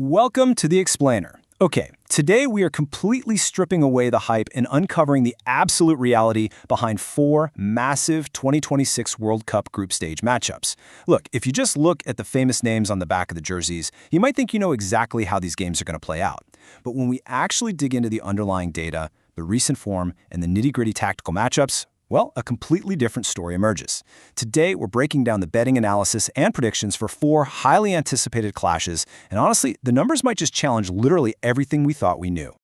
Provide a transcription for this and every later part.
Welcome to The Explainer. Okay, today we are completely stripping away the hype and uncovering the absolute reality behind four massive 2026 World Cup group stage matchups. Look, if you just look at the famous names on the back of the jerseys, you might think you know exactly how these games are going to play out. But when we actually dig into the underlying data, the recent form, and the nitty-gritty tactical matchups, well, a completely different story emerges. Today, we're breaking down the betting analysis and predictions for four highly anticipated clashes, and honestly, the numbers might just challenge literally everything we thought we knew.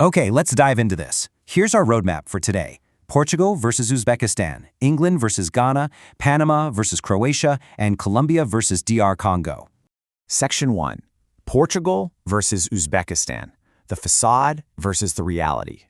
Okay, let's dive into this. Here's our roadmap for today. Portugal versus Uzbekistan, England versus Ghana, Panama versus Croatia, and Colombia versus DR Congo. Section 1. Portugal versus Uzbekistan, the facade versus the reality.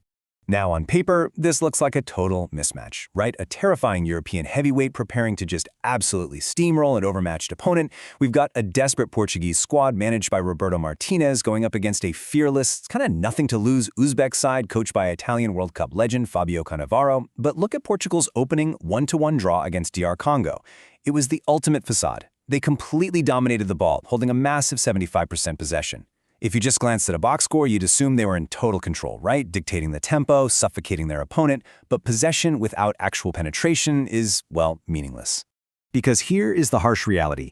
Now, on paper, this looks like a total mismatch, right? A terrifying European heavyweight preparing to just absolutely steamroll an overmatched opponent. We've got a desperate Portuguese squad managed by Roberto Martinez going up against a fearless, kind of nothing-to-lose Uzbek side coached by Italian World Cup legend Fabio Cannavaro. But look at Portugal's opening 1-1 draw against DR Congo. It was the ultimate facade. They completely dominated the ball, holding a massive 75% possession. If you just glanced at a box score, you'd assume they were in total control, right? Dictating the tempo, suffocating their opponent, but possession without actual penetration is, well, meaningless. Because here is the harsh reality.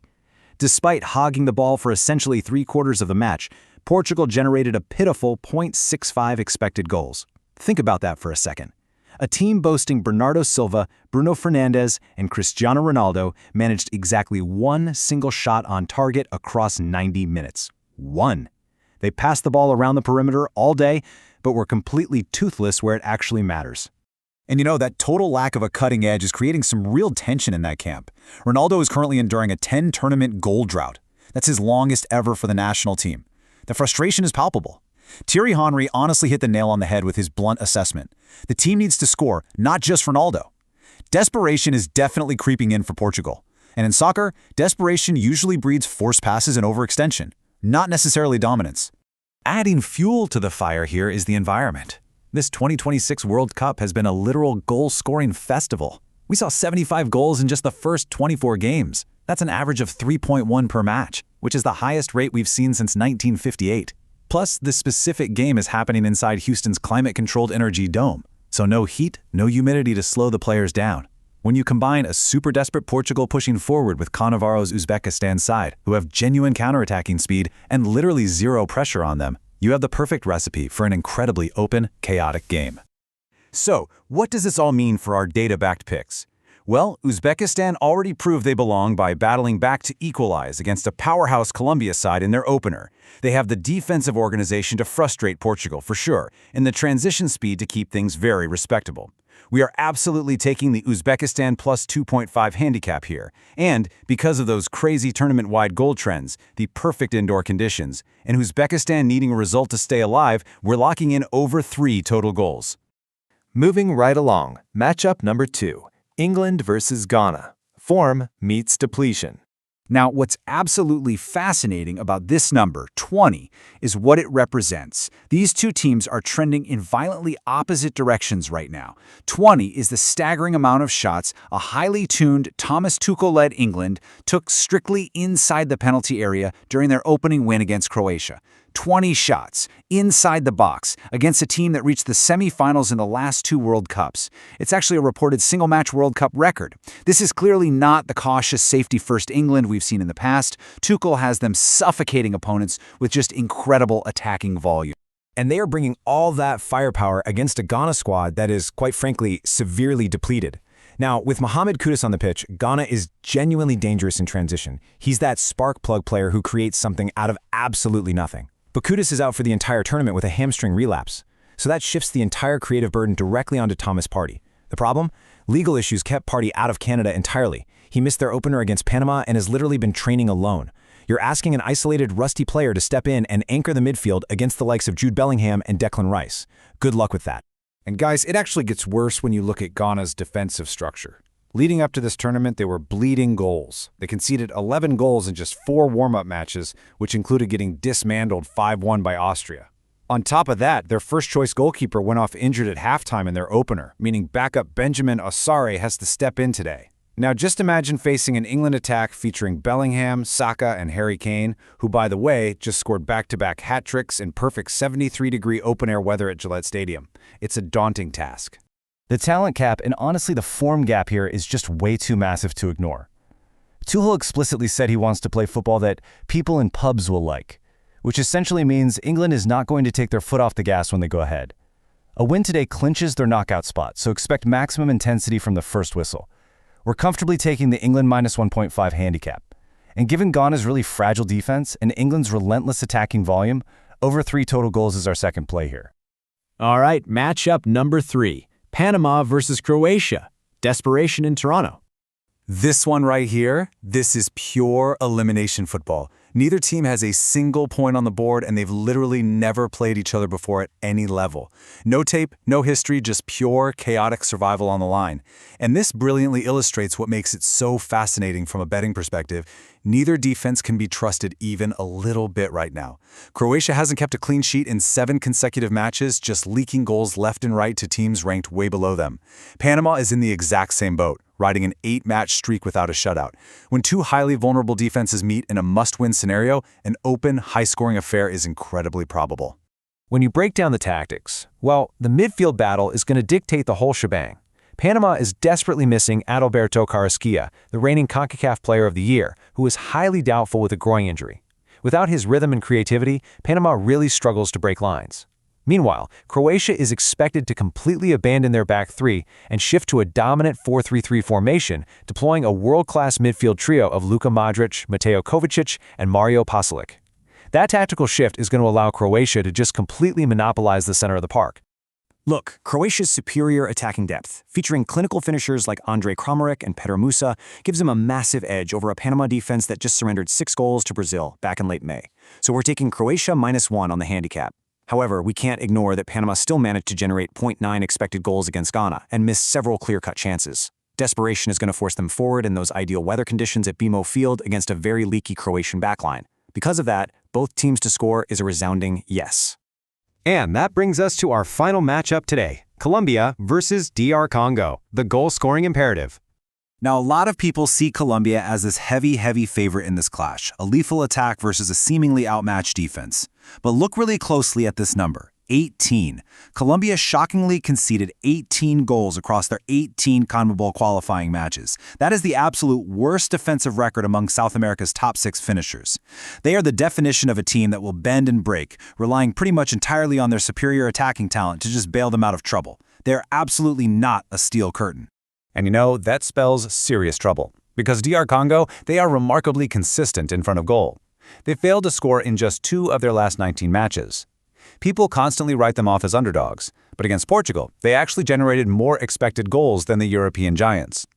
Despite hogging the ball for essentially 3/4 of the match, Portugal generated a pitiful 0.65 expected goals. Think about that for a second. A team boasting Bernardo Silva, Bruno Fernandes, and Cristiano Ronaldo managed exactly one single shot on target across 90 minutes. One. They passed the ball around the perimeter all day, but were completely toothless where it actually matters. And you know, that total lack of a cutting edge is creating some real tension in that camp. Ronaldo is currently enduring a 10-tournament goal drought. That's his longest ever for the national team. The frustration is palpable. Thierry Henry honestly hit the nail on the head with his blunt assessment. The team needs to score, not just Ronaldo. Desperation is definitely creeping in for Portugal. And in soccer, desperation usually breeds forced passes and overextension, not necessarily dominance. Adding fuel to the fire here is the environment. This 2026 World Cup has been a literal goal-scoring festival. We saw 75 goals in just the first 24 games. That's an average of 3.1 per match, which is the highest rate we've seen since 1958. Plus, this specific game is happening inside Houston's climate-controlled Energy Dome, so no heat, no humidity to slow the players down. When you combine a super desperate Portugal pushing forward with Cannavaro's Uzbekistan side, who have genuine counterattacking speed and literally zero pressure on them, you have the perfect recipe for an incredibly open, chaotic game. So, what does this all mean for our data-backed picks? Well, Uzbekistan already proved they belong by battling back to equalize against a powerhouse Colombia side in their opener. They have the defensive organization to frustrate Portugal for sure, and the transition speed to keep things very respectable. We are absolutely taking the Uzbekistan plus 2.5 handicap here, and because of those crazy tournament-wide goal trends, the perfect indoor conditions, and Uzbekistan needing a result to stay alive, we're locking in over 3 total goals. Moving right along, matchup number 2, England versus Ghana. Form meets depletion. Now, what's absolutely fascinating about this number, 20, is what it represents. These two teams are trending in violently opposite directions right now. 20 is the staggering amount of shots a highly tuned Thomas Tuchel-led England took strictly inside the penalty area during their opening win against Croatia. 20 shots inside the box against a team that reached the semifinals in the last 2 World Cups. It's actually a reported single-match World Cup record. This is clearly not the cautious safety-first England we've seen in the past. Tuchel has them suffocating opponents with just incredible attacking volume. And they are bringing all that firepower against a Ghana squad that is, quite frankly, severely depleted. Now, with Mohamed Kudus on the pitch, Ghana is genuinely dangerous in transition. He's that spark plug player who creates something out of absolutely nothing. But Kudus is out for the entire tournament with a hamstring relapse, so that shifts the entire creative burden directly onto Thomas Partey. The problem? Legal issues kept Partey out of Canada entirely. He missed their opener against Panama and has literally been training alone. You're asking an isolated, rusty player to step in and anchor the midfield against the likes of Jude Bellingham and Declan Rice. Good luck with that. And guys, it actually gets worse when you look at Ghana's defensive structure. Leading up to this tournament, they were bleeding goals. They conceded 11 goals in just 4 warm-up matches, which included getting dismantled 5-1 by Austria. On top of that, their first-choice goalkeeper went off injured at halftime in their opener, meaning backup Benjamin Osare has to step in today. Now just imagine facing an England attack featuring Bellingham, Saka, and Harry Kane, who, by the way, just scored back-to-back hat tricks in perfect 73-degree open-air weather at Gillette Stadium. It's a daunting task. The talent cap and honestly the form gap here is just way too massive to ignore. Tuchel explicitly said he wants to play football that people in pubs will like, which essentially means England is not going to take their foot off the gas when they go ahead. A win today clinches their knockout spot, so expect maximum intensity from the first whistle. We're comfortably taking the England minus 1.5 handicap. And given Ghana's really fragile defense and England's relentless attacking volume, over 3 total goals is our second play here. All right, matchup number 3. Panama versus Croatia. Desperation in Toronto. This one right here, this is pure elimination football. Neither team has a single point on the board, and they've literally never played each other before at any level. No tape, no history, just pure, chaotic survival on the line. And this brilliantly illustrates what makes it so fascinating from a betting perspective. Neither defense can be trusted even a little bit right now. Croatia hasn't kept a clean sheet in 7 consecutive matches, just leaking goals left and right to teams ranked way below them. Panama is in the exact same boat, riding an 8-match streak without a shutout. When 2 highly vulnerable defenses meet in a must-win scenario, an open, high-scoring affair is incredibly probable. When you break down the tactics, well, the midfield battle is going to dictate the whole shebang. Panama is desperately missing Adalberto Carrasquilla, the reigning CONCACAF Player of the Year, who is highly doubtful with a groin injury. Without his rhythm and creativity, Panama really struggles to break lines. Meanwhile, Croatia is expected to completely abandon their back 3 and shift to a dominant 4-3-3 formation, deploying a world-class midfield trio of Luka Modric, Mateo Kovacic, and Mario Pasalic. That tactical shift is going to allow Croatia to just completely monopolize the center of the park. Look, Croatia's superior attacking depth, featuring clinical finishers like Andrej Kramaric and Petr Musa, gives them a massive edge over a Panama defense that just surrendered 6 goals to Brazil back in late May. So we're taking Croatia -1 on the handicap. However, we can't ignore that Panama still managed to generate 0.9 expected goals against Ghana and missed several clear-cut chances. Desperation is going to force them forward in those ideal weather conditions at BMO Field against a very leaky Croatian backline. Because of that, both teams to score is a resounding yes. And that brings us to our final matchup today, Colombia versus DR Congo, the goal-scoring imperative. Now, a lot of people see Colombia as this heavy favorite in this clash, a lethal attack versus a seemingly outmatched defense. But look really closely at this number, 18. Colombia shockingly conceded 18 goals across their 18 CONMEBOL qualifying matches. That is the absolute worst defensive record among South America's top 6 finishers. They are the definition of a team that will bend and break, relying pretty much entirely on their superior attacking talent to just bail them out of trouble. They are absolutely not a steel curtain. And you know, that spells serious trouble. Because DR Congo, they are remarkably consistent in front of goal. They failed to score in just 2 of their last 19 matches. People constantly write them off as underdogs, but against Portugal, they actually generated more expected goals than the European giants.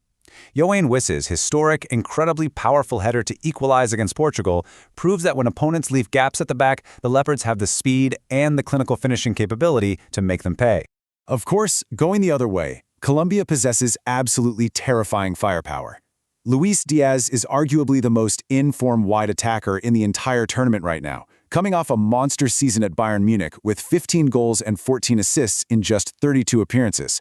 Yoane Wissa's historic, incredibly powerful header to equalize against Portugal proves that when opponents leave gaps at the back, the Leopards have the speed and the clinical finishing capability to make them pay. Of course, going the other way, Colombia possesses absolutely terrifying firepower. Luis Diaz is arguably the most in-form wide attacker in the entire tournament right now, coming off a monster season at Bayern Munich with 15 goals and 14 assists in just 32 appearances.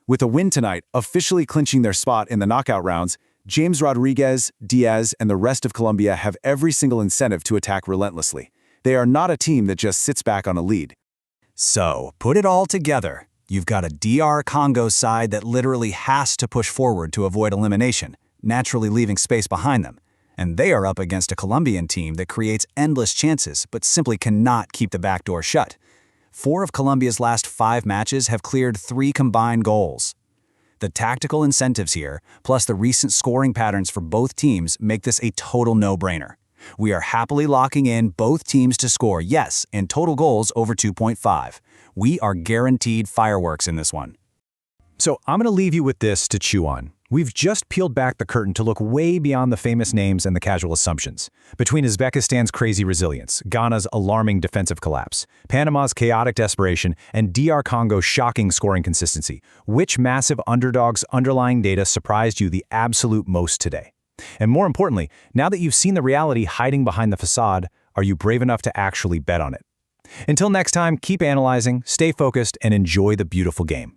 With a win tonight, officially clinching their spot in the knockout rounds, James Rodriguez, Diaz, and the rest of Colombia have every single incentive to attack relentlessly. They are not a team that just sits back on a lead. So, put it all together. You've got a DR Congo side that literally has to push forward to avoid elimination, naturally leaving space behind them. And they are up against a Colombian team that creates endless chances but simply cannot keep the back door shut. 4 of Colombia's last 5 matches have cleared 3 combined goals. The tactical incentives here, plus the recent scoring patterns for both teams, make this a total no-brainer. We are happily locking in both teams to score, yes, and total goals over 2.5. We are guaranteed fireworks in this one. So I'm going to leave you with this to chew on. We've just peeled back the curtain to look way beyond the famous names and the casual assumptions. Between Uzbekistan's crazy resilience, Ghana's alarming defensive collapse, Panama's chaotic desperation, and DR Congo's shocking scoring consistency, which massive underdog's underlying data surprised you the absolute most today? And more importantly, now that you've seen the reality hiding behind the facade, are you brave enough to actually bet on it? Until next time, keep analyzing, stay focused, and enjoy the beautiful game.